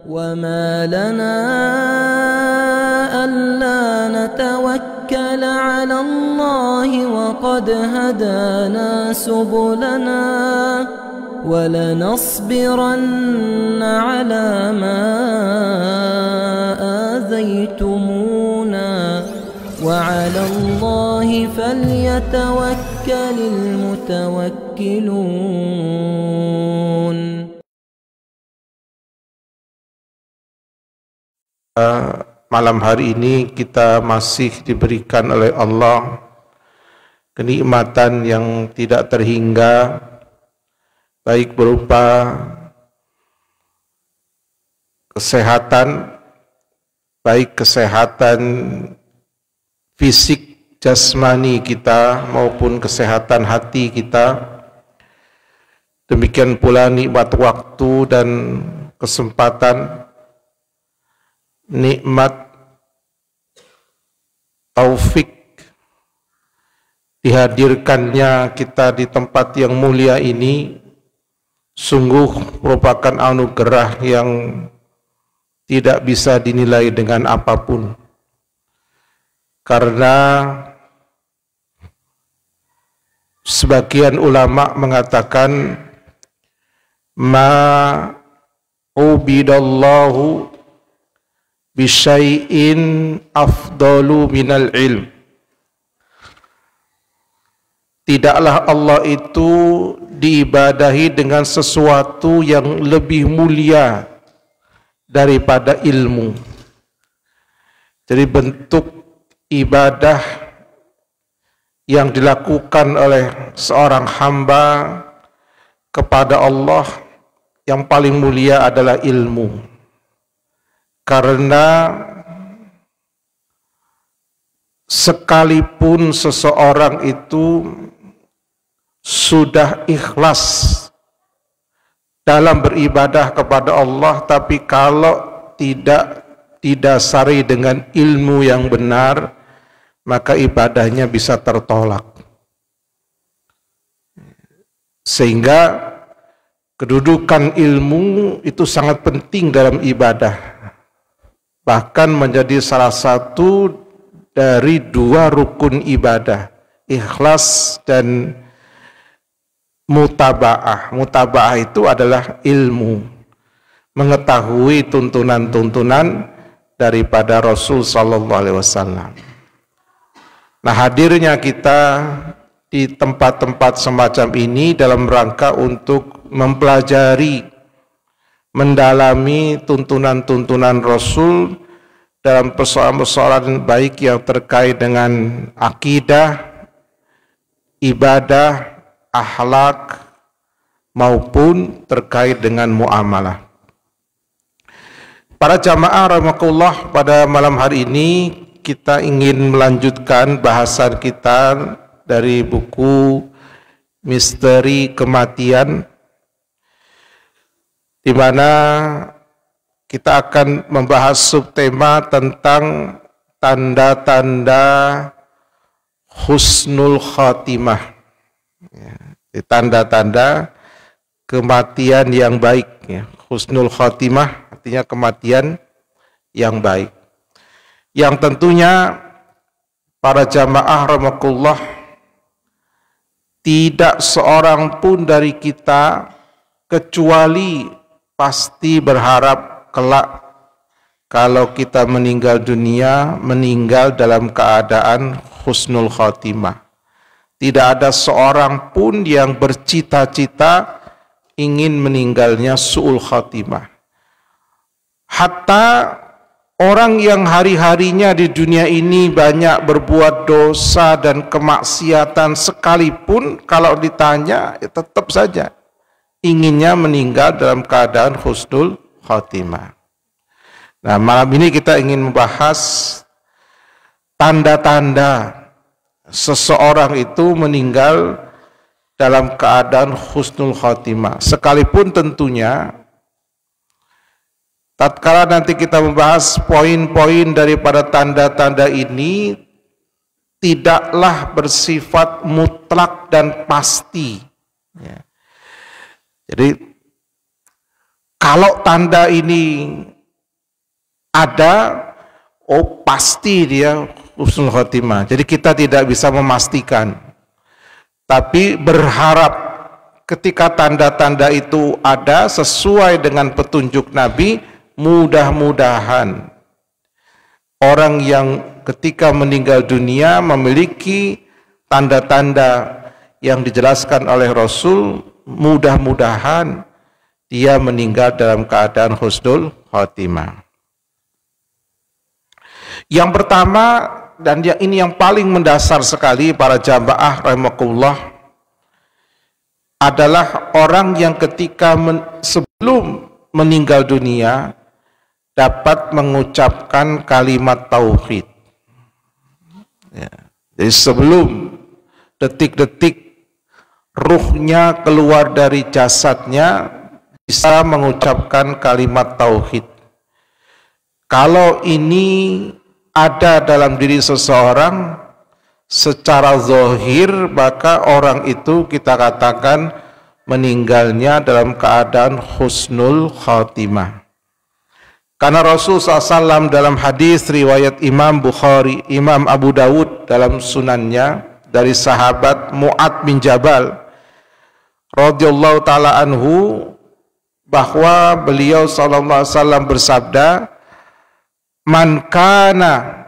وما لنا ألا نتوكل على الله وقد هدانا سبلنا ولنصبرن على ما آذيتمونا وعلى الله فليتوكل المتوكلون. Malam hari ini kita masih diberikan oleh Allah kenikmatan yang tidak terhingga, baik berupa kesehatan, baik kesehatan fisik jasmani kita maupun kesehatan hati kita. Demikian pula nikmat waktu dan kesempatan, nikmat taufik dihadirkannya kita di tempat yang mulia ini sungguh merupakan anugerah yang tidak bisa dinilai dengan apapun. Karena sebagian ulama mengatakan ma ubidallahu bisyai'in afdalu minal ilm. Tidaklah Allah itu diibadahi dengan sesuatu yang lebih mulia daripada ilmu. Jadi bentuk ibadah yang dilakukan oleh seorang hamba kepada Allah yang paling mulia adalah ilmu. Karena sekalipun seseorang itu sudah ikhlas dalam beribadah kepada Allah, tapi kalau tidak didasari dengan ilmu yang benar, maka ibadahnya bisa tertolak. Sehingga kedudukan ilmu itu sangat penting dalam ibadah, bahkan menjadi salah satu dari dua rukun ibadah, ikhlas dan mutaba'ah. Mutaba'ah itu adalah ilmu, mengetahui tuntunan-tuntunan daripada Rasul sallallahu alaihi wasallam. Nah, hadirnya kita di tempat-tempat semacam ini dalam rangka untuk mempelajari, mendalami tuntunan-tuntunan Rasul dalam persoalan-persoalan baik yang terkait dengan akidah, ibadah, akhlak, maupun terkait dengan muamalah. Para jamaah rahimakumullah, pada malam hari ini kita ingin melanjutkan bahasan kita dari buku Misteri Kematian, di mana kita akan membahas subtema tentang tanda-tanda husnul khatimah, tanda-tanda kematian yang baik. Husnul khatimah artinya kematian yang baik, yang tentunya para jamaah rahimakumullah, tidak seorang pun dari kita kecuali pasti berharap kelak kalau kita meninggal dunia, meninggal dalam keadaan husnul khatimah. Tidak ada seorang pun yang bercita-cita ingin meninggalnya su'ul khatimah. Hatta orang yang hari-harinya di dunia ini banyak berbuat dosa dan kemaksiatan sekalipun, kalau ditanya tetap saja inginnya meninggal dalam keadaan husnul khatimah. Nah, malam ini kita ingin membahas tanda-tanda seseorang itu meninggal dalam keadaan husnul khatimah. Sekalipun tentunya tatkala nanti kita membahas poin-poin daripada tanda-tanda ini tidaklah bersifat mutlak dan pasti. Jadi Kalau tanda ini ada, oh pasti dia husnul khotimah. Jadi kita tidak bisa memastikan, tapi berharap ketika tanda-tanda itu ada sesuai dengan petunjuk Nabi, mudah-mudahan orang yang ketika meninggal dunia memiliki tanda-tanda yang dijelaskan oleh Rasul, mudah-mudahan dia meninggal dalam keadaan husnul khotimah. Yang pertama, dan ini yang paling mendasar sekali para jamaah rahimakumullah, adalah orang yang ketika sebelum meninggal dunia dapat mengucapkan kalimat tauhid. Ya. Jadi sebelum detik-detik ruhnya keluar dari jasadnya, bisa mengucapkan kalimat tauhid. Kalau ini ada dalam diri seseorang secara zahir, maka orang itu kita katakan meninggalnya dalam keadaan husnul khatimah. Karena Rasul SAW dalam hadis riwayat Imam Bukhari, Imam Abu Dawud dalam sunannya dari sahabat Mu'ad bin Jabal radhiyallahu ta'ala anhu, bahwa beliau SAW bersabda, man kana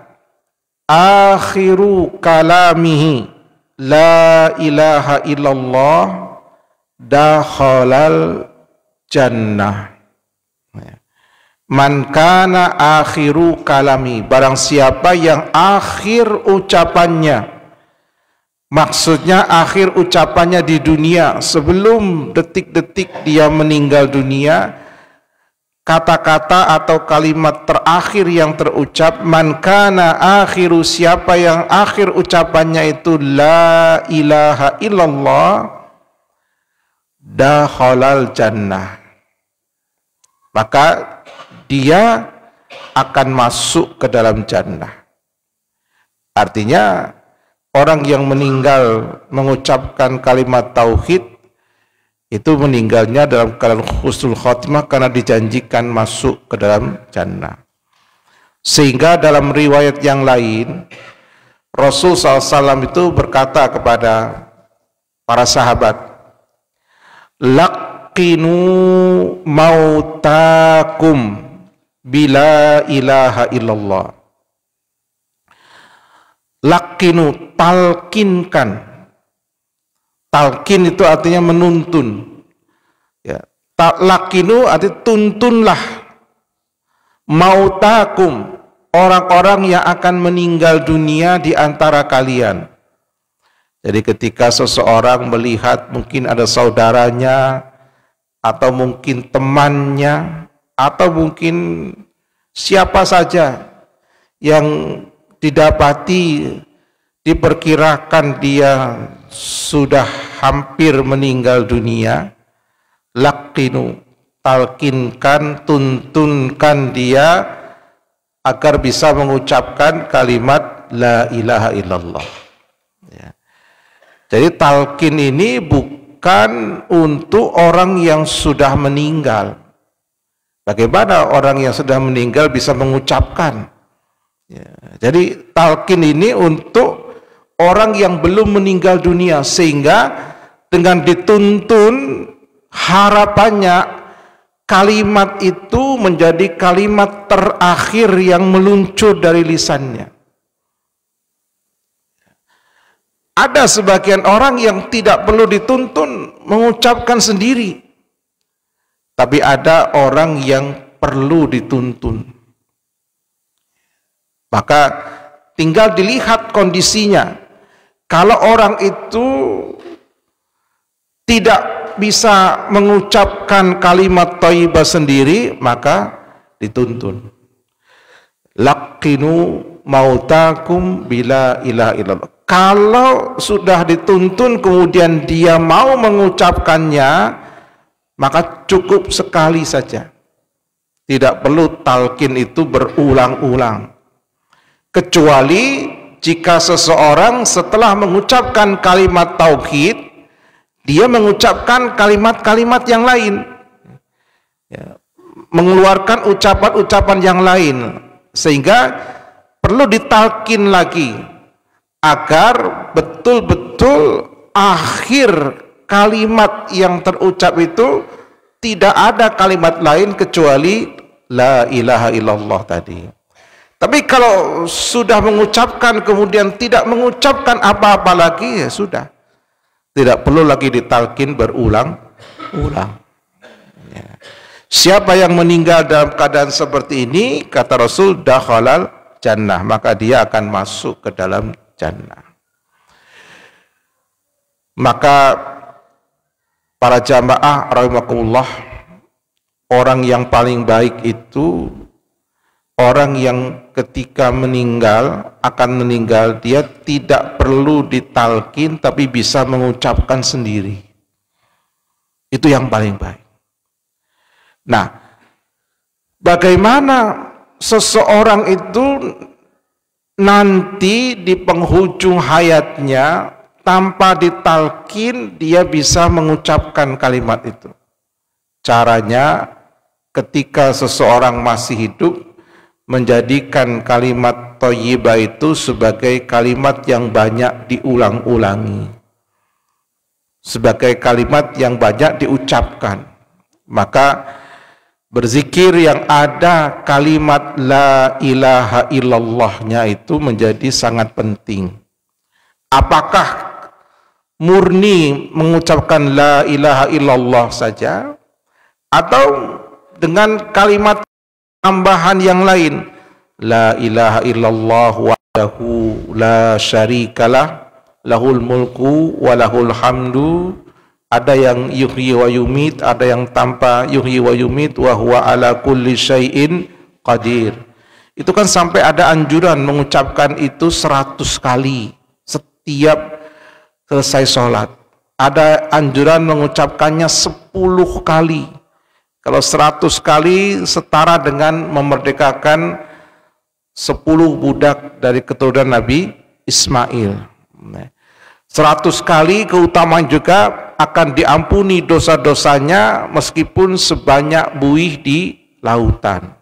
akhiru kalamihi la ilaha illallah dakhalal jannah. Man kana akhiru kalami, barang siapa yang akhir ucapannya, maksudnya akhir ucapannya di dunia, sebelum detik-detik dia meninggal dunia, kata-kata atau kalimat terakhir yang terucap, man kana akhiru, siapa yang akhir ucapannya itu la ilaha illallah dakhalal jannah, maka dia akan masuk ke dalam jannah. Artinya orang yang meninggal mengucapkan kalimat tauhid itu meninggalnya dalam keadaan husnul khotimah karena dijanjikan masuk ke dalam jannah. Sehingga dalam riwayat yang lain Rasul SAW itu berkata kepada para sahabat, laqinu mautakum bila ilaha illallah. Laqinu, talkinkan. Talkin itu artinya menuntun. Ya. Laqinu artinya tuntunlah mautakum, orang-orang yang akan meninggal dunia di antara kalian. Jadi ketika seseorang melihat mungkin ada saudaranya, atau mungkin temannya, atau mungkin siapa saja yang didapati diperkirakan dia sudah hampir meninggal dunia, laqinu, talkinkan, tuntunkan dia agar bisa mengucapkan kalimat la ilaha illallah. Ya. Jadi talkin ini bukan untuk orang yang sudah meninggal. Bagaimana orang yang sudah meninggal bisa mengucapkan? Ya, jadi talkin ini untuk orang yang belum meninggal dunia, sehingga dengan dituntun harapannya kalimat itu menjadi kalimat terakhir yang meluncur dari lisannya. Ada sebagian orang yang tidak perlu dituntun, mengucapkan sendiri. Tapi ada orang yang perlu dituntun. Maka tinggal dilihat kondisinya. Kalau orang itu tidak bisa mengucapkan kalimat thayyibah sendiri, maka dituntun. Laqinu mautakum bila ilaha illallah. Kalau sudah dituntun kemudian dia mau mengucapkannya, maka cukup sekali saja. Tidak perlu talqin itu berulang-ulang. Kecuali jika seseorang setelah mengucapkan kalimat tauhid, dia mengucapkan kalimat-kalimat yang lain. Ya, mengeluarkan ucapan-ucapan yang lain, sehingga perlu ditalkin lagi agar betul-betul akhir kalimat yang terucap itu tidak ada kalimat lain kecuali la ilaha illallah tadi. Tapi kalau sudah mengucapkan kemudian tidak mengucapkan apa-apa lagi, ya sudah, tidak perlu lagi ditalkin berulang-ulang. Ya. Siapa yang meninggal dalam keadaan seperti ini, kata Rasul, dakhalal jannah, maka dia akan masuk ke dalam jannah. Maka para jamaah rahimakumullah, orang yang paling baik itu orang yang ketika akan meninggal, dia tidak perlu ditalkin tapi bisa mengucapkan sendiri. Itu yang paling baik. Nah, bagaimana seseorang itu nanti di penghujung hayatnya tanpa ditalkin dia bisa mengucapkan kalimat itu? Caranya, ketika seseorang masih hidup, menjadikan kalimat thayyibah itu sebagai kalimat yang banyak diulang-ulangi, sebagai kalimat yang banyak diucapkan. Maka berzikir yang ada kalimat la ilaha illallahnya itu menjadi sangat penting. Apakah murni mengucapkan la ilaha illallah saja, atau dengan kalimat tambahan yang lain, la ilaha illallah wahdahu la syarikalah lahul mulku wa lahul hamdu. Ada yang yuhyi wa yumit, ada yang tanpa yuhyi wa yumit, wa huwa ala kulli syai'in qadir. Itu kan sampai ada anjuran mengucapkan itu 100 kali setiap selesai sholat. Ada anjuran mengucapkannya 10 kali. Kalau 100 kali setara dengan memerdekakan 10 budak dari keturunan Nabi Ismail. 100 kali keutamaan juga akan diampuni dosa-dosanya meskipun sebanyak buih di lautan.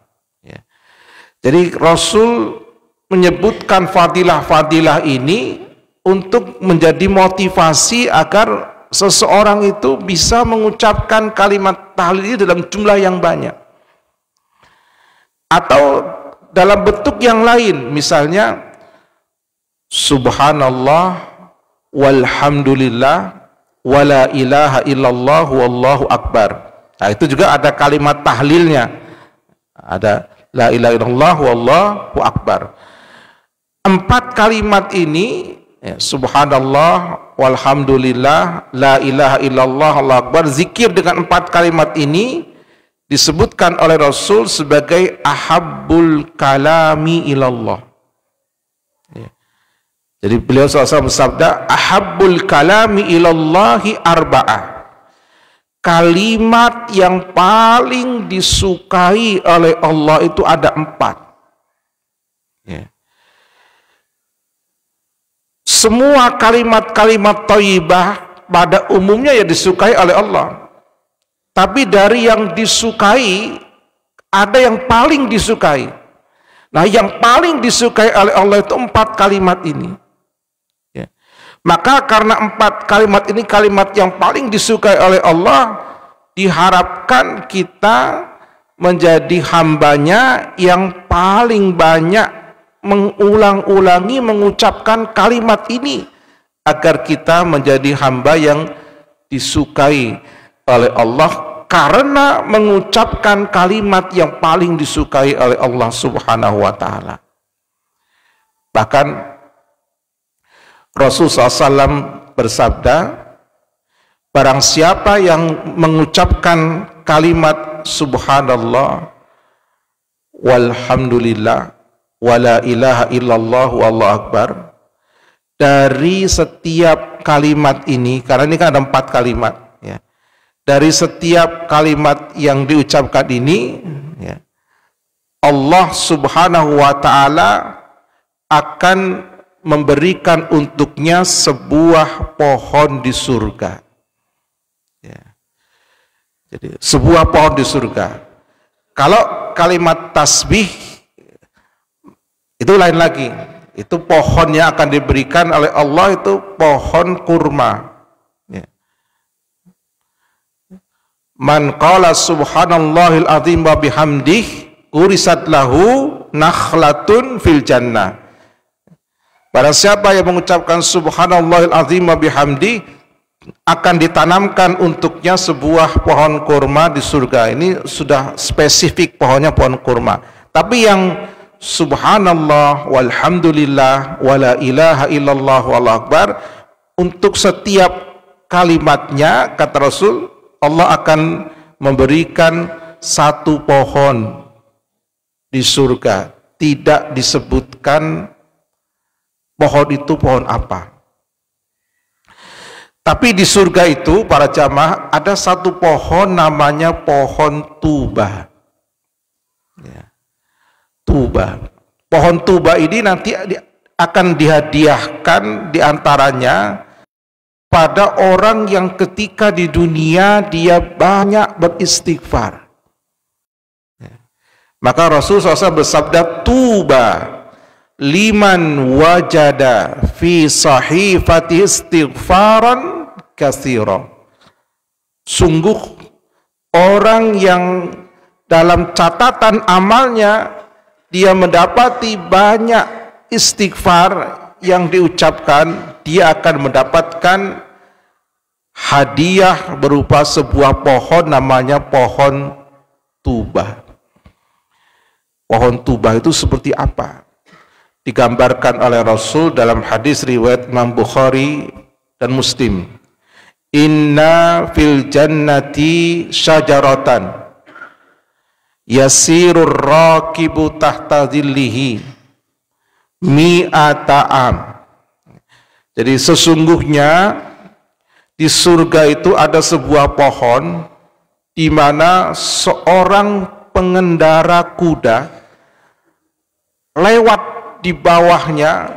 Jadi Rasul menyebutkan fadilah-fadilah ini untuk menjadi motivasi agar seseorang itu bisa mengucapkan kalimat tahlil dalam jumlah yang banyak. Atau dalam bentuk yang lain, misalnya subhanallah walhamdulillah wala ilaha illallah wallahu akbar. Nah, itu juga ada kalimat tahlilnya. Ada la ilaha illallah wallahu akbar. 4 kalimat ini, ya, subhanallah walhamdulillah la ilaha illallah wallahu akbar, zikir dengan 4 kalimat ini disebutkan oleh Rasul sebagai ahabbul kalami ilallah. Jadi beliau SAW bersabda, ahabbul kalami ilallahi arba'ah. Kalimat yang paling disukai oleh Allah itu ada 4. Ya. Semua kalimat-kalimat thayyibah pada umumnya ya disukai oleh Allah. Tapi dari yang disukai, ada yang paling disukai. Nah, yang paling disukai oleh Allah itu 4 kalimat ini. Maka karena 4 kalimat ini kalimat yang paling disukai oleh Allah, diharapkan kita menjadi hambanya yang paling banyak mengulang-ulangi mengucapkan kalimat ini, agar kita menjadi hamba yang disukai oleh Allah karena mengucapkan kalimat yang paling disukai oleh Allah Subhanahu wa ta'ala. Bahkan Rasul SAW bersabda, barang siapa yang mengucapkan kalimat subhanallah walhamdulillah wala ilaha illallah wallahu akbar, dari setiap kalimat ini, karena ini kan ada 4 kalimat, ya, dari setiap kalimat yang diucapkan ini, ya, Allah Subhanahu wa ta'ala akan memberikan untuknya sebuah pohon di surga. Ya. Jadi sebuah pohon di surga. Kalau kalimat tasbih itu lain lagi. Itu pohon yang akan diberikan oleh Allah itu pohon kurma. Ya. Man qala subhanallahil azim wa bihamdih urisat lahu nakhlatun fil jannah. Barang siapa yang mengucapkan subhanallahil azim wa bihamdih, akan ditanamkan untuknya sebuah pohon kurma di surga. Ini sudah spesifik pohonnya pohon kurma. Tapi yang subhanallah walhamdulillah wala ilaha illallah wallahu akbar, untuk setiap kalimatnya kata Rasul, Allah akan memberikan satu pohon di surga. Tidak disebutkan pohon itu pohon apa. Tapi di surga itu para jamaah ada satu pohon namanya pohon tuba. Ya. Tuba. Pohon tuba ini nanti akan dihadiahkan diantaranya pada orang yang ketika di dunia dia banyak beristighfar. Ya. Maka Rasulullah SAW bersabda, tuba liman wajada fi sahifati istighfaran katsira. Sungguh orang yang dalam catatan amalnya dia mendapati banyak istighfar yang diucapkan, dia akan mendapatkan hadiah berupa sebuah pohon namanya pohon tuba. Pohon tuba itu seperti apa? Digambarkan oleh Rasul dalam hadis riwayat Imam Bukhari dan Muslim. Inna fil jannati syajaratan yasirur rakibu tahta dhillihi mi'ata am. Jadi sesungguhnya di surga itu ada sebuah pohon di mana seorang pengendara kuda lewat di bawahnya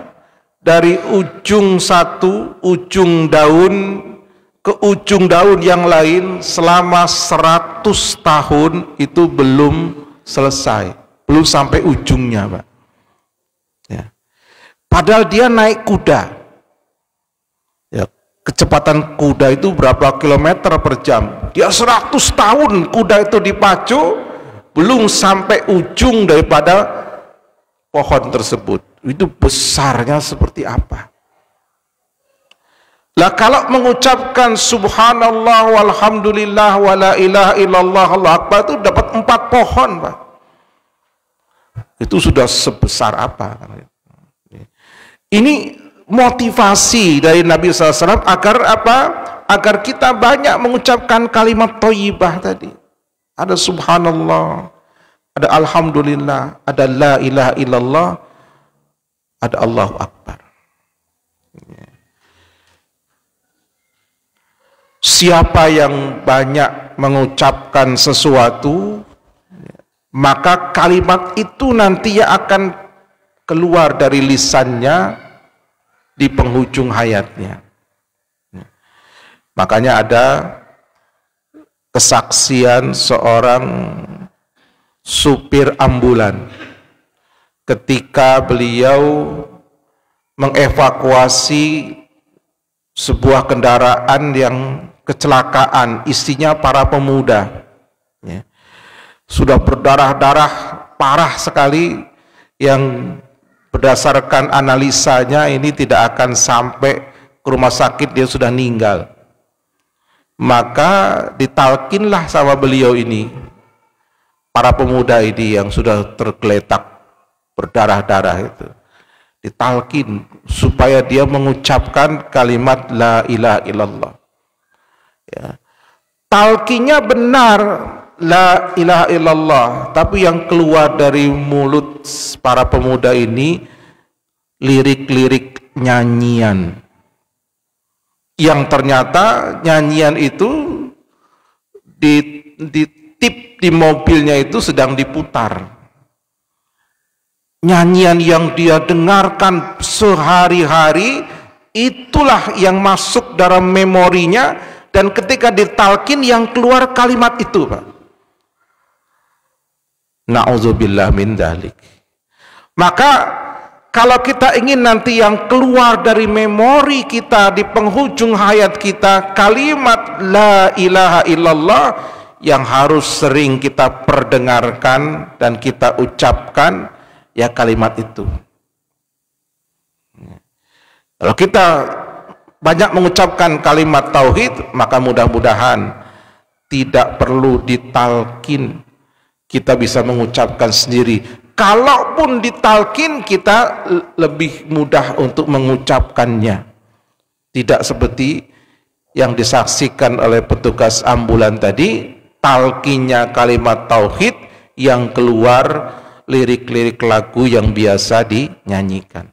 dari ujung satu ujung daun ke ujung daun yang lain selama 100 tahun itu belum selesai, belum sampai ujungnya, Pak. Ya. Padahal dia naik kuda. Ya, kecepatan kuda itu berapa kilometer per jam? Dia 100 tahun kuda itu dipacu, belum sampai ujung daripada pohon tersebut. Itu besarnya seperti apa? Lah kalau mengucapkan subhanallah walhamdulillah wala ilaha illallah Allahu akbar itu dapat 4 pohon, Pak. Itu sudah sebesar apa? Ini motivasi dari Nabi SAW agar apa? Agar kita banyak mengucapkan kalimat thayyibah tadi. Ada subhanallah, ada alhamdulillah, ada la ilaha illallah, ada Allahu akbar. Siapa yang banyak mengucapkan sesuatu, maka kalimat itu nanti akan keluar dari lisannya di penghujung hayatnya. Makanya ada kesaksian seorang supir ambulan ketika beliau mengevakuasi sebuah kendaraan yang kecelakaan, isinya para pemuda, ya. Sudah berdarah-darah parah sekali, yang berdasarkan analisanya ini tidak akan sampai ke rumah sakit, dia sudah meninggal. Maka ditalkinlah sama beliau ini, para pemuda ini yang sudah tergeletak berdarah-darah itu, ditalkin supaya dia mengucapkan kalimat la ilaha illallah. Ya. Talkinya benar la ilaha illallah, tapi yang keluar dari mulut para pemuda ini lirik-lirik nyanyian, yang ternyata nyanyian itu di tip di mobilnya itu sedang diputar. Nyanyian yang dia dengarkan sehari-hari itulah yang masuk dalam memorinya, dan ketika ditalkin yang keluar kalimat itu, Pak. Na'udzubillah min dzalik. Maka kalau kita ingin nanti yang keluar dari memori kita di penghujung hayat kita kalimat la ilaha illallah yang harus sering kita perdengarkan dan kita ucapkan, ya kalimat itu. Kalau kita banyak mengucapkan kalimat tauhid, maka mudah-mudahan tidak perlu ditalkin, kita bisa mengucapkan sendiri. Kalaupun ditalkin, kita lebih mudah untuk mengucapkannya. Tidak seperti yang disaksikan oleh petugas ambulan tadi, talkinnya kalimat tauhid yang keluar lirik-lirik lagu yang biasa dinyanyikan.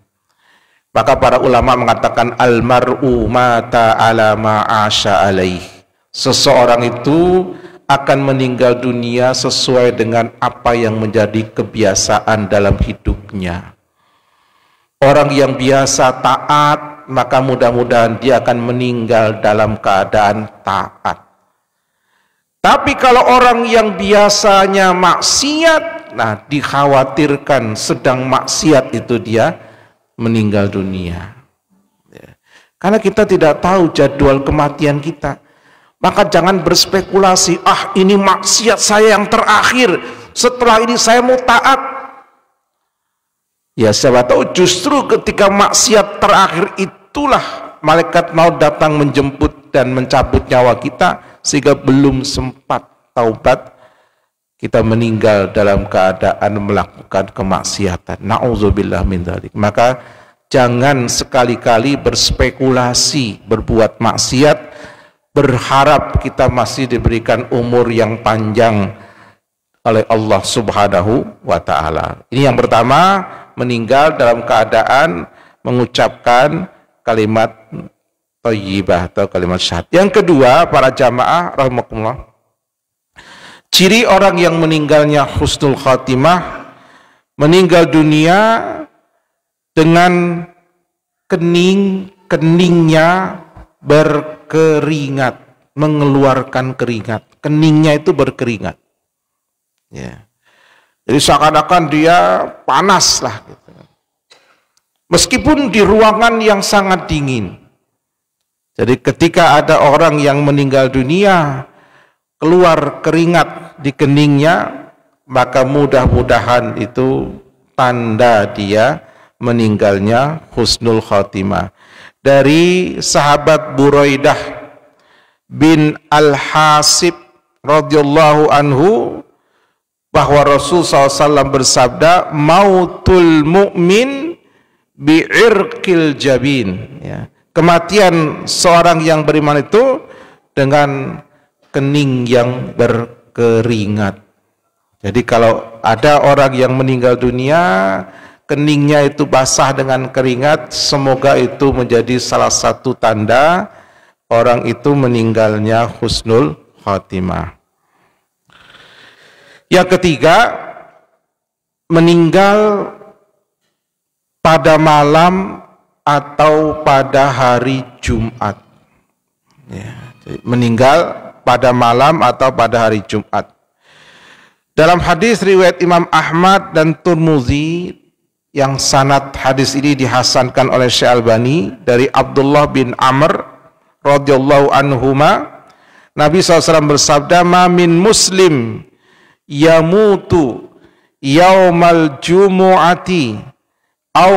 Maka para ulama mengatakan almar'u mata ala ma'asha alaih. Seseorang itu akan meninggal dunia sesuai dengan apa yang menjadi kebiasaan dalam hidupnya. Orang yang biasa taat, maka mudah-mudahan dia akan meninggal dalam keadaan taat. Tapi kalau orang yang biasanya maksiat, nah dikhawatirkan sedang maksiat itu dia meninggal dunia. Karena kita tidak tahu jadwal kematian kita. Maka jangan berspekulasi, ah ini maksiat saya yang terakhir, setelah ini saya mau taat. Ya siapa tahu justru ketika maksiat terakhir itulah malaikat maut datang menjemput dan mencabut nyawa kita, sehingga belum sempat taubat, kita meninggal dalam keadaan melakukan kemaksiatan. Na'udzubillah min dzalik. Maka jangan sekali-kali berspekulasi berbuat maksiat, berharap kita masih diberikan umur yang panjang oleh Allah Subhanahu wa ta'ala. Ini yang pertama, meninggal dalam keadaan mengucapkan kalimat thayyibah atau kalimat syahadat. Yang kedua, para jamaah rahimakumullah, ciri orang yang meninggalnya husnul khatimah, meninggal dunia dengan keningnya berkeringat, mengeluarkan keringat. Keningnya itu berkeringat. Ya. Jadi seakan-akan dia panas lah. Gitu. Meskipun di ruangan yang sangat dingin. Jadi ketika ada orang yang meninggal dunia, keluar keringat di keningnya, maka mudah-mudahan itu tanda dia meninggalnya husnul khatimah. Dari sahabat Buraidah bin Al-Hasib radhiyallahu anhu, bahwa Rasul SAW bersabda, mautul mu'min bi'irqil jabin, ya. Kematian seorang yang beriman itu dengan kening yang berkeringat. Jadi kalau ada orang yang meninggal dunia, keningnya itu basah dengan keringat, semoga itu menjadi salah satu tanda orang itu meninggalnya husnul khatimah. Yang ketiga, meninggal pada malam atau pada hari Jumat. Ya, jadi meninggal pada malam atau pada hari Jumat. Dalam hadis riwayat Imam Ahmad dan Tirmidzi, yang sanad hadis ini dihasankan oleh Syekh Albani, dari Abdullah bin Amr radhiyallahu anhuma, Nabi SAW bersabda, ma min muslim yamutu yaumal jumu'ati au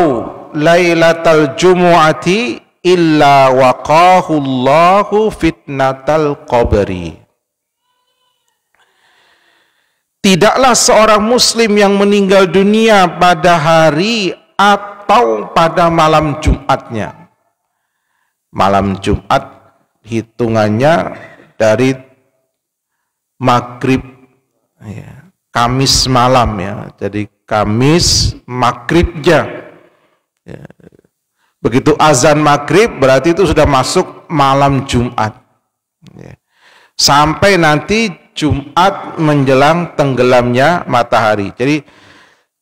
lailatal jumu'ati illa waqahu Allahu fitnatal qabri. Tidaklah seorang muslim yang meninggal dunia pada hari atau pada malam Jumatnya. Malam Jumat hitungannya dari maghrib, ya, Kamis malam, ya. Jadi Kamis maghribnya, ya. Begitu azan maghrib berarti itu sudah masuk malam Jumat, ya. Sampai nanti Jumat menjelang tenggelamnya matahari. Jadi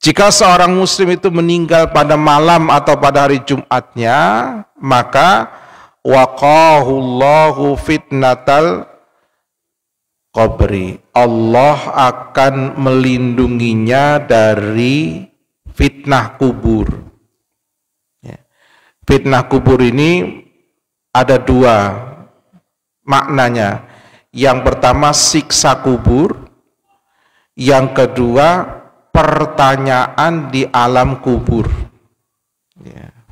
jika seorang muslim itu meninggal pada malam atau pada hari Jumatnya, maka waqahullahu fitnatal qabri. Allah akan melindunginya dari fitnah kubur. Fitnah kubur ini ada dua maknanya. Yang pertama siksa kubur, yang kedua pertanyaan di alam kubur.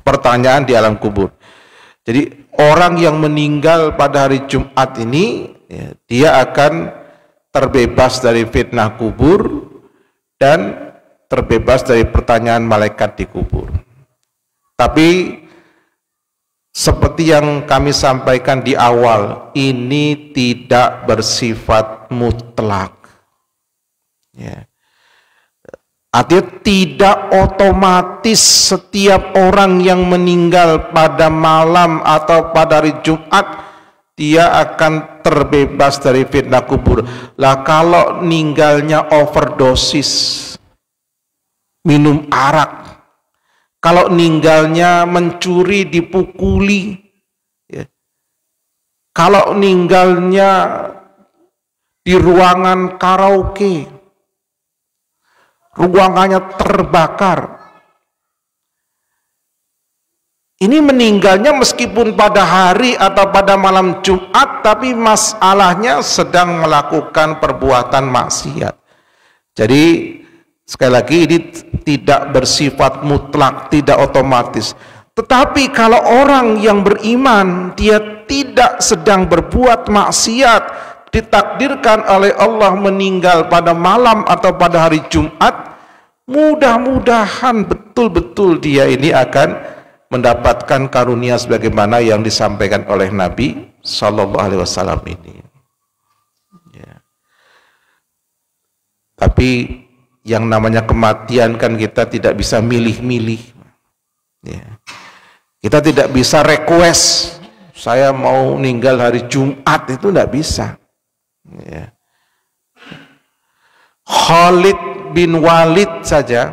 Pertanyaan di alam kubur. Jadi orang yang meninggal pada hari Jumat ini, dia akan terbebas dari fitnah kubur dan terbebas dari pertanyaan malaikat di kubur. Tapi seperti yang kami sampaikan di awal, ini tidak bersifat mutlak. Artinya tidak otomatis setiap orang yang meninggal pada malam atau pada hari Jumat dia akan terbebas dari fitnah kubur. Lah kalau meninggalnya overdosis, minum arak, kalau meninggalnya mencuri dipukuli, kalau meninggalnya di ruangan karaoke, ruangannya terbakar, ini meninggalnya meskipun pada hari atau pada malam Jumat, tapi masalahnya sedang melakukan perbuatan maksiat. Jadi sekali lagi ini tidak bersifat mutlak, tidak otomatis. Tetapi kalau orang yang beriman dia tidak sedang berbuat maksiat, ditakdirkan oleh Allah meninggal pada malam atau pada hari Jumat, mudah-mudahan betul-betul dia ini akan mendapatkan karunia sebagaimana yang disampaikan oleh Nabi Sallallahu Alaihi Wasallam ini. Tapi yang namanya kematian kan kita tidak bisa milih-milih. Kita tidak bisa request, saya mau meninggal hari Jumat, itu tidak bisa. Khalid bin Walid saja,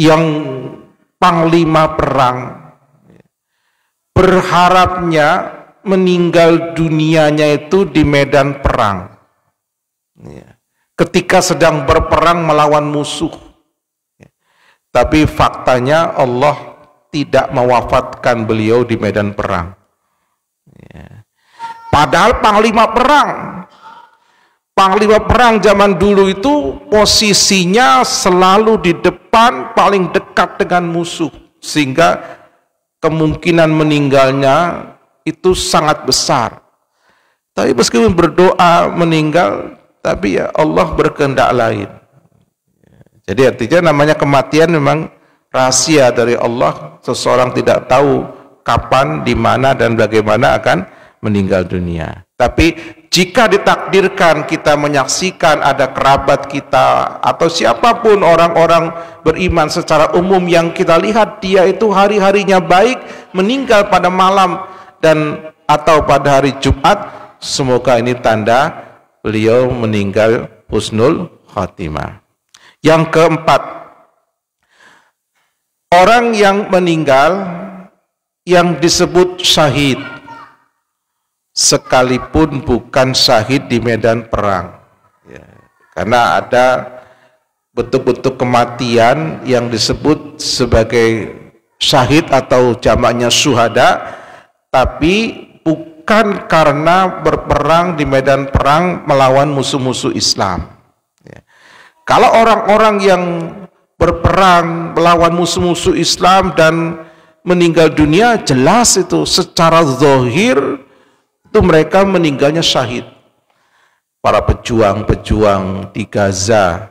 yang panglima perang, berharapnya meninggal dunianya itu di medan perang, ketika sedang berperang melawan musuh. Tapi faktanya Allah tidak mewafatkan beliau di medan perang. Padahal panglima perang zaman dulu itu posisinya selalu di depan, paling dekat dengan musuh, sehingga kemungkinan meninggalnya itu sangat besar. Tapi meskipun berdoa meninggal, tapi ya Allah berkehendak lain. Jadi artinya namanya kematian memang rahasia dari Allah. Seseorang tidak tahu kapan, di mana dan bagaimana akan meninggal dunia. Tapi jika ditakdirkan kita menyaksikan ada kerabat kita atau siapapun orang-orang beriman secara umum yang kita lihat dia itu hari-harinya baik, meninggal pada malam dan atau pada hari Jumat, semoga ini tanda beliau meninggal husnul khatimah. Yang keempat, orang yang meninggal yang disebut syahid, sekalipun bukan syahid di medan perang, karena ada bentuk-bentuk kematian yang disebut sebagai syahid atau jamaknya syuhada, tapi bukan karena berperang di medan perang melawan musuh-musuh Islam. Kalau orang-orang yang berperang melawan musuh-musuh Islam dan meninggal dunia, jelas itu secara zahir itu mereka meninggalnya syahid. Para pejuang-pejuang di Gaza,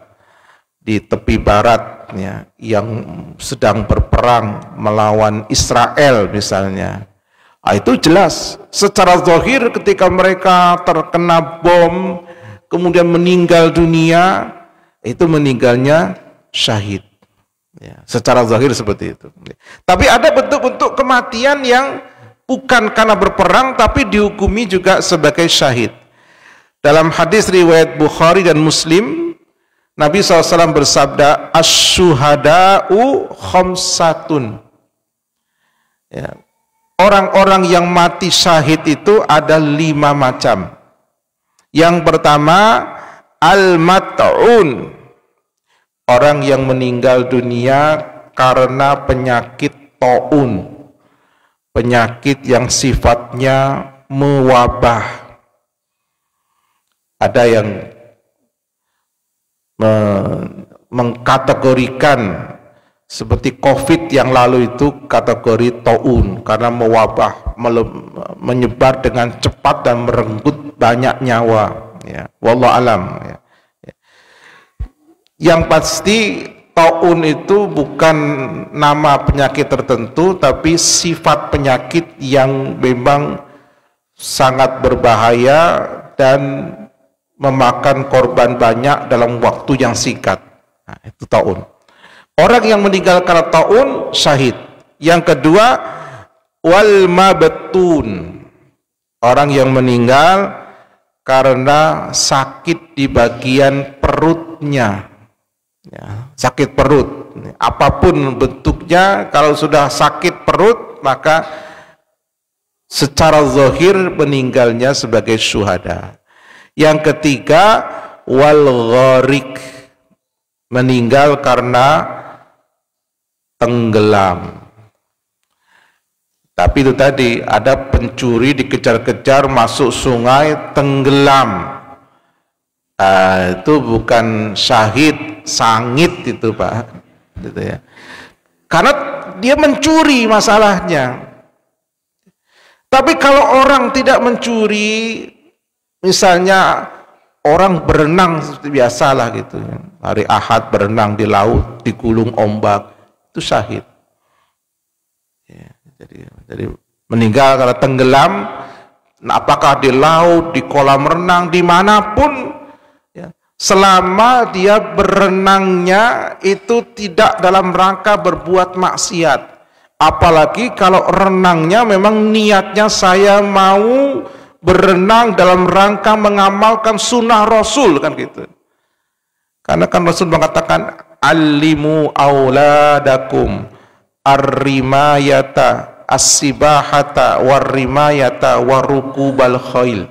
di tepi barat yang sedang berperang melawan Israel misalnya, itu jelas secara zahir ketika mereka terkena bom kemudian meninggal dunia, itu meninggalnya syahid. Secara zahir seperti itu. Tapi ada bentuk-bentuk kematian yang bukan karena berperang tapi dihukumi juga sebagai syahid. Dalam hadis riwayat Bukhari dan Muslim, Nabi SAW bersabda, "Asy-syuhada'u khamsatun." orang-orang yang mati syahid itu ada 5 macam. Yang pertama, al-mat'un, orang yang meninggal dunia karena penyakit taun, penyakit yang sifatnya mewabah. Ada yang mengkategorikan seperti COVID yang lalu itu kategori taun karena mewabah, menyebar dengan cepat dan merenggut banyak nyawa. Ya, wallahu alam. Ya. Yang pasti taun itu bukan nama penyakit tertentu, tapi sifat penyakit yang memang sangat berbahaya dan memakan korban banyak dalam waktu yang singkat. Nah, itu taun. Orang yang meninggal karena taun syahid. Yang kedua, wal mabtun, orang yang meninggal karena sakit di bagian perutnya. Ya, sakit perut, apapun bentuknya, kalau sudah sakit perut maka secara zahir meninggalnya sebagai syuhada. Yang ketiga, wal gharik, meninggal karena tenggelam. Tapi itu tadi, ada pencuri dikejar-kejar masuk sungai tenggelam. Itu bukan syahid, sangit itu Pak, gitu ya. Karena dia mencuri masalahnya. Tapi kalau orang tidak mencuri, misalnya orang berenang seperti biasalah gitu, hari Ahad berenang di laut, digulung ombak, itu syahid. Ya, jadi meninggal karena tenggelam, apakah di laut, di kolam renang, dimanapun, ya, selama dia berenangnya itu tidak dalam rangka berbuat maksiat. Apalagi kalau renangnya memang niatnya saya mau berenang dalam rangka mengamalkan sunnah Rasul, kan gitu. Karena kan Rasul mengatakan, alimu auladakum ar-rimayata as-sibahata war-rimayata warukubal khail.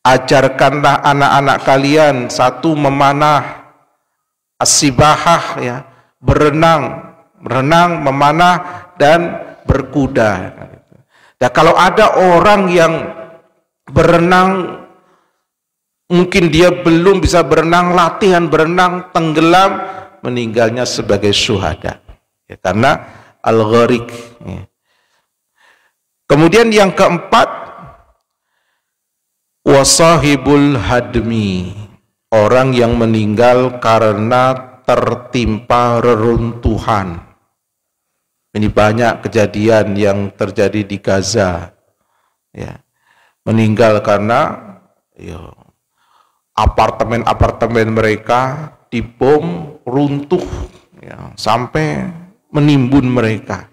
Ajarkanlah anak-anak kalian, satu, memanah, as-sibahah, ya, berenang, memanah, dan berkuda. Dan kalau ada orang yang berenang, mungkin dia belum bisa berenang, latihan berenang, tenggelam, meninggalnya sebagai syuhada, ya, karena al-gharik. Ya. Kemudian yang keempat, wasahibul hadmi, orang yang meninggal karena tertimpa reruntuhan. Ini banyak kejadian yang terjadi di Gaza, ya. Meninggal karena, ya, apartemen-apartemen mereka dibom, runtuh, ya, sampai menimbun mereka.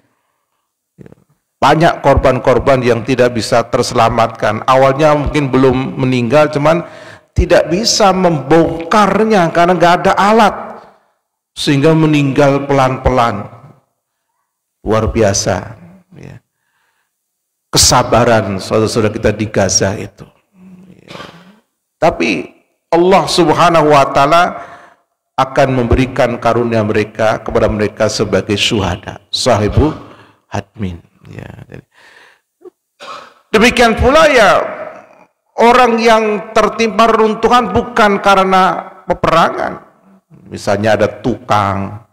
Banyak korban-korban yang tidak bisa terselamatkan. Awalnya mungkin belum meninggal, cuman tidak bisa membongkarnya karena nggak ada alat, sehingga meninggal pelan-pelan. Luar biasa, ya. Kesabaran saudara-saudara kita di Gaza itu, ya. Tapi Allah Subhanahu wa Ta'ala akan memberikan karunia mereka kepada mereka sebagai syuhada, sahibu hadmin, ya. Demikian pula, ya, orang yang tertimpa reruntuhan bukan karena peperangan. Misalnya ada tukang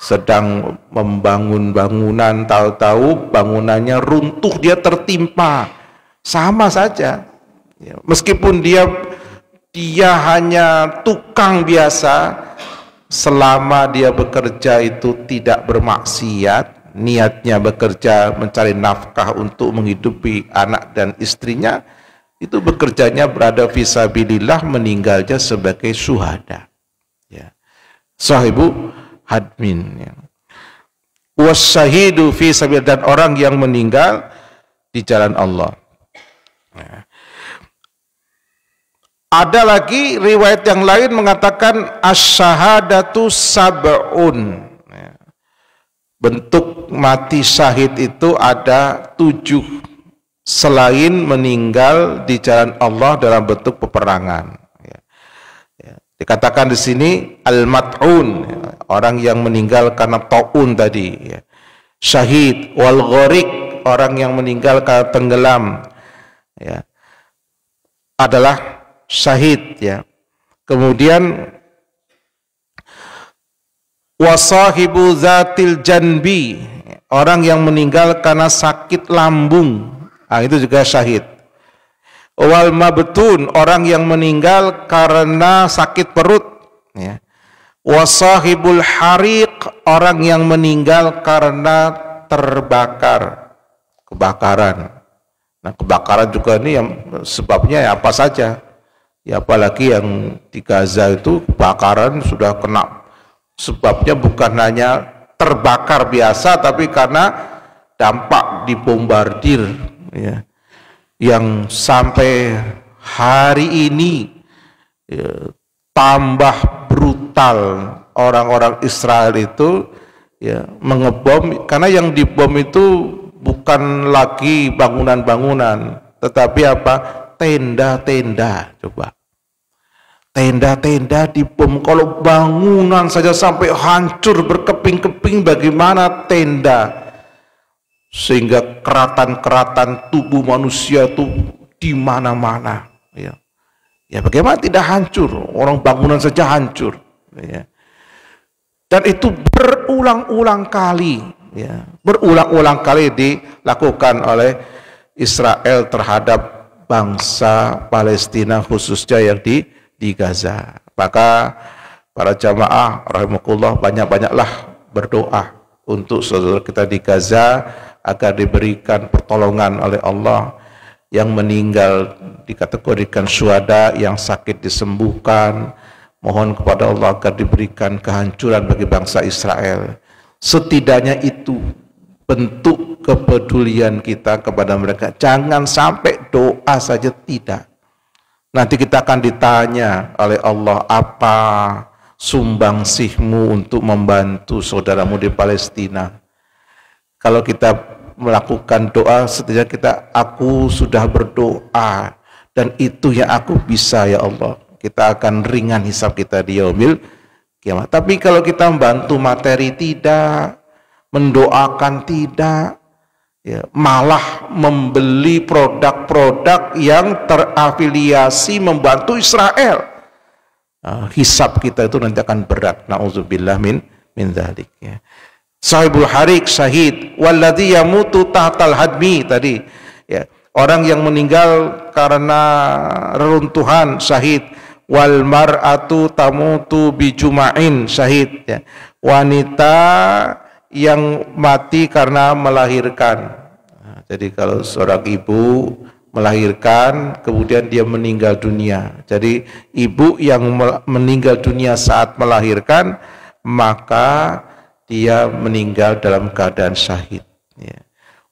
sedang membangun bangunan, tahu-tahu bangunannya runtuh, dia tertimpa, sama saja, ya. Meskipun dia hanya tukang biasa, selama dia bekerja itu tidak bermaksiat, niatnya bekerja mencari nafkah untuk menghidupi anak dan istrinya, itu bekerjanya berada fisabilillah, meninggalnya sebagai syuhada, ya, sahibu hadmin, ya. Wasyahidu fi sabil, dan orang yang meninggal di jalan Allah, ya. Ada lagi riwayat yang lain mengatakan asyhadatu sab'un, ya. bentuk mati syahid itu ada 7 selain meninggal di jalan Allah dalam bentuk peperangan. Dikatakan di sini al-mat'un, orang yang meninggal karena taun tadi, syahid, wal gharik, orang yang meninggal karena tenggelam, adalah syahid. Kemudian wasahibu zatil janbi, orang yang meninggal karena sakit lambung, itu juga syahid. Wal mabtun, orang yang meninggal karena sakit perut. Wasahibul hariq, orang yang meninggal karena terbakar, kebakaran. Nah, kebakaran juga ini yang sebabnya apa saja. Apalagi yang di Gaza itu kebakaran sudah kena, sebabnya bukan hanya terbakar biasa, tapi karena dampak dibombardir, yang sampai hari ini tambah brutal orang-orang Israel itu mengebom, karena yang dibom itu bukan lagi bangunan-bangunan, tetapi apa? Tenda-tenda. Coba tenda-tenda dibom. Kalau bangunan saja sampai hancur berkeping-keping, bagaimana tenda? Sehingga keratan-keratan tubuh manusia itu di mana-mana. Bagaimana tidak hancur? Orang bangunan saja hancur. Dan itu berulang-ulang kali, berulang-ulang kali dilakukan oleh Israel terhadap bangsa Palestina, khususnya yang di Gaza. Maka para jamaah rahimakumullah, banyak-banyaklah berdoa untuk saudara kita di Gaza agar diberikan pertolongan oleh Allah, yang meninggal dikategorikan syuhada, yang sakit disembuhkan. Mohon kepada Allah agar diberikan kehancuran bagi bangsa Israel. Setidaknya itu bentuk kepedulian kita kepada mereka. Jangan sampai doa saja tidak. Nanti kita akan ditanya oleh Allah, apa sumbangsihmu untuk membantu saudaramu di Palestina? Kalau kita melakukan doa, setidaknya aku sudah berdoa dan itu yang aku bisa, ya Allah. Kita akan ringan hisab kita di yaumil kiamat. Tapi kalau kita membantu materi tidak, mendoakan tidak, malah membeli produk-produk yang terafiliasi membantu Israel, hisab kita itu nanti akan berat. Nauzubillah min dzalik. Sahibul harik syahid, walladzi yamutu tahtal hadmi tadi, orang yang meninggal karena reruntuhan syahid. Wal mar'atu tamutu bijuma'in syahid, wanita yang mati karena melahirkan. Jadi kalau seorang ibu melahirkan kemudian dia meninggal dunia, jadi ibu yang meninggal dunia saat melahirkan, maka dia meninggal dalam keadaan syahid.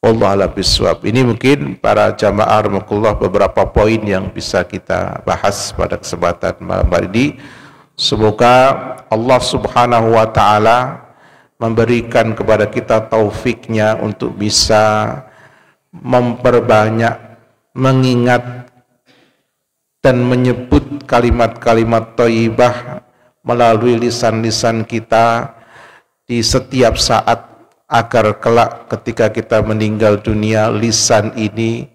Wallahu a'lam bishawab. Ini mungkin para jamaah rahimakumullah beberapa poin yang bisa kita bahas pada kesempatan malam hari ini. Semoga Allah Subhanahu wa taala memberikan kepada kita taufiknya untuk bisa memperbanyak mengingat dan menyebut kalimat-kalimat thayyibah melalui lisan-lisan kita di setiap saat, agar kelak ketika kita meninggal dunia, lisan ini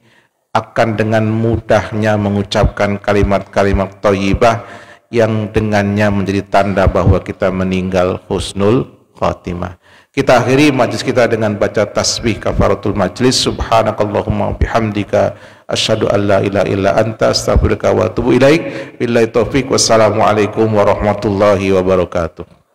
akan dengan mudahnya mengucapkan kalimat-kalimat thayyibah yang dengannya menjadi tanda bahwa kita meninggal husnul khatimah. Kita akhiri majlis kita dengan baca tasbih kafaratul majlis. Subhanakallahumma bihamdika asyhadu an la ilaha illa anta astaghfiruka wa atubu ilaik. Billahi taufik. Wassalamualaikum warahmatullahi wabarakatuh.